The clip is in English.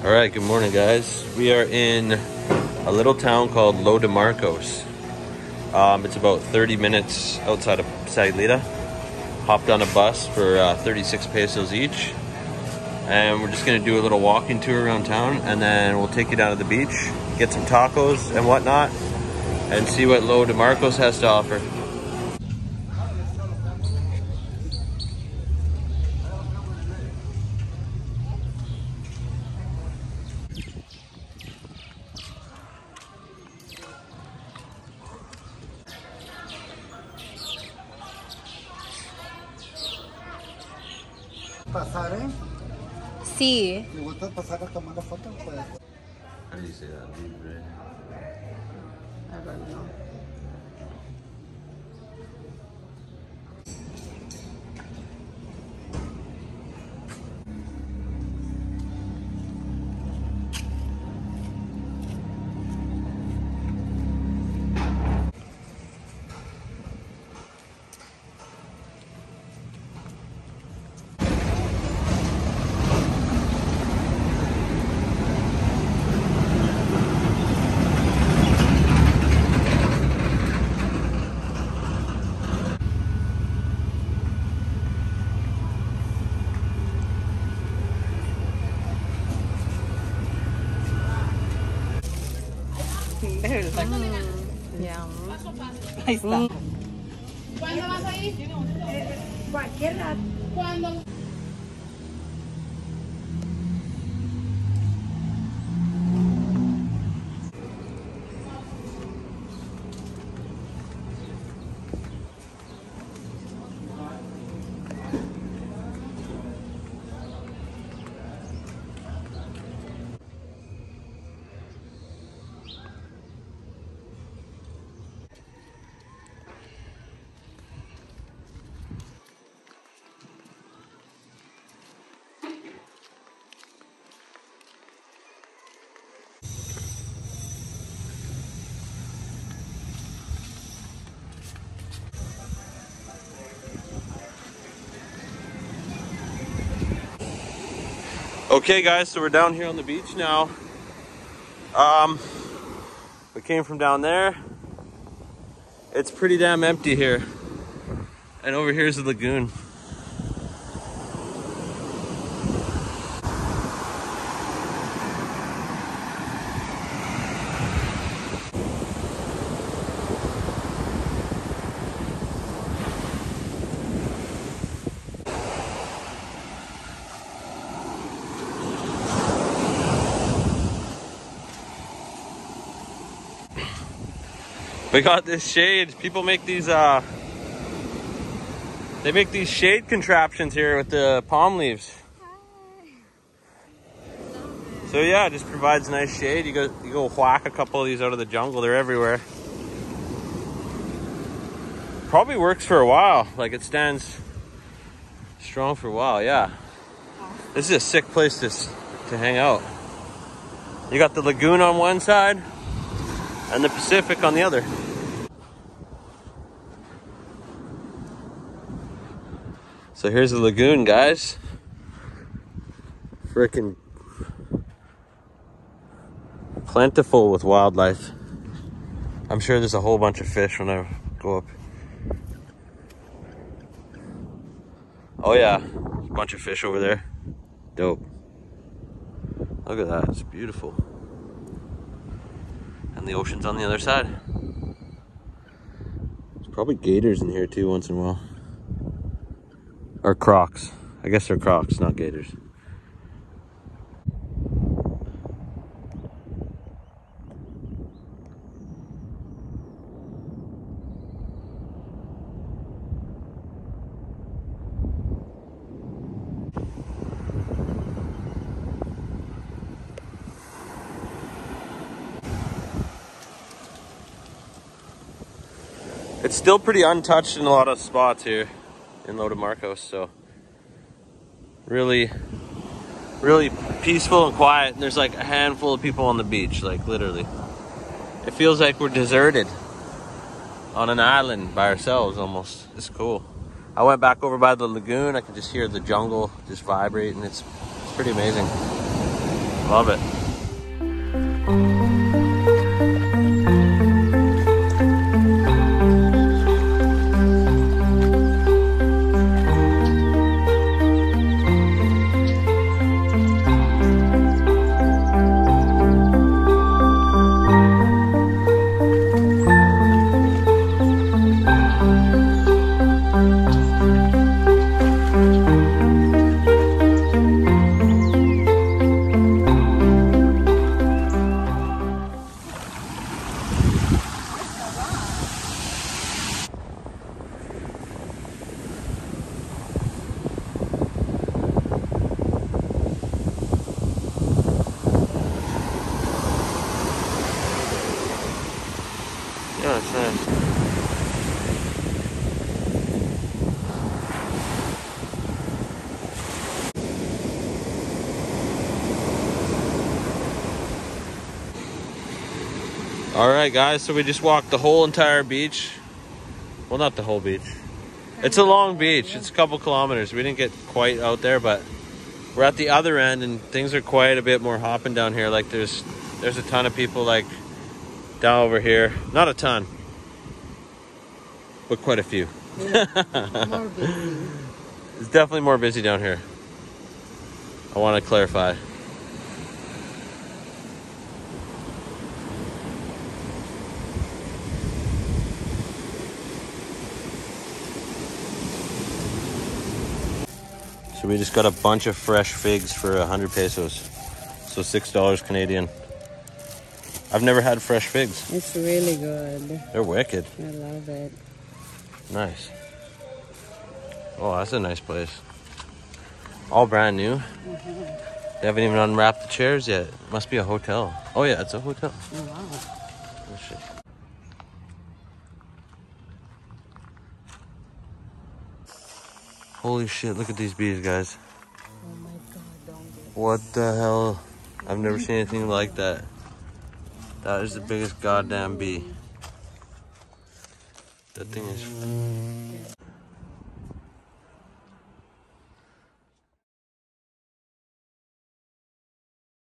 All right, good morning, guys. We are in a little town called Lo de Marcos. It's about 30 minutes outside of Saylida. Hopped on a bus for 36 pesos each. And we're just gonna do a little walking tour around town, and then we'll take you down to the beach, get some tacos and whatnot, and see what Lo de Marcos has to offer. Pasar, ¿eh? Sí. ¿Le gusta pasar a tomar la foto? Pues. How do you say that? Libre. I don't know. Yeah. Ahí está. ¿Cuándo vas a ir? Cualquier rato. ¿Cuándo? Okay, guys, so we're down here on the beach now. We came from down there. It's pretty damn empty here. And over here's the lagoon. We got this shade. People make these they make these shade contraptions here with the palm leaves. So yeah, it just provides nice shade. You go whack a couple of these out of the jungle. They're everywhere. Probably works for a while. Like, it stands strong for a while. Yeah. This is a sick place to hang out. You got the lagoon on one side and the Pacific on the other. So here's the lagoon, guys. Frickin' plentiful with wildlife. I'm sure there's a whole bunch of fish when I go up. Oh yeah, there's a bunch of fish over there. Dope. Look at that, it's beautiful. And the ocean's on the other side. There's probably gators in here too once in a while. Or crocs. I guess they're crocs, not gators. It's still pretty untouched in a lot of spots here in Lo de Marcos, so really peaceful and quiet. And there's like a handful of people on the beach, like literally. It feels like we're deserted on an island by ourselves almost. It's cool. I went back over by the lagoon. I could just hear the jungle just vibrate, and it's pretty amazing. Love it. Yeah, it's nice. All right, guys, so we just walked the whole entire beach. Well, not the whole beach. It's a long beach. It's a couple kilometers. We didn't get quite out there, but we're at the other end and things are quite a bit more hopping down here. Like there's a ton of people like down over here. Not a ton, but quite a few. Yeah, more busy. It's definitely more busy down here. I want to clarify. So we just got a bunch of fresh figs for 100 pesos. So $6 Canadian. I've never had fresh figs. It's really good. They're wicked. I love it. Nice. Oh, that's a nice place. All brand new. They haven't even unwrapped the chairs yet. Must be a hotel. Oh yeah, it's a hotel. Oh, wow. Oh shit. Holy shit, look at these bees, guys. Oh my god, don't get What the hell? I've never seen anything like that. That is the biggest goddamn bee. That thing is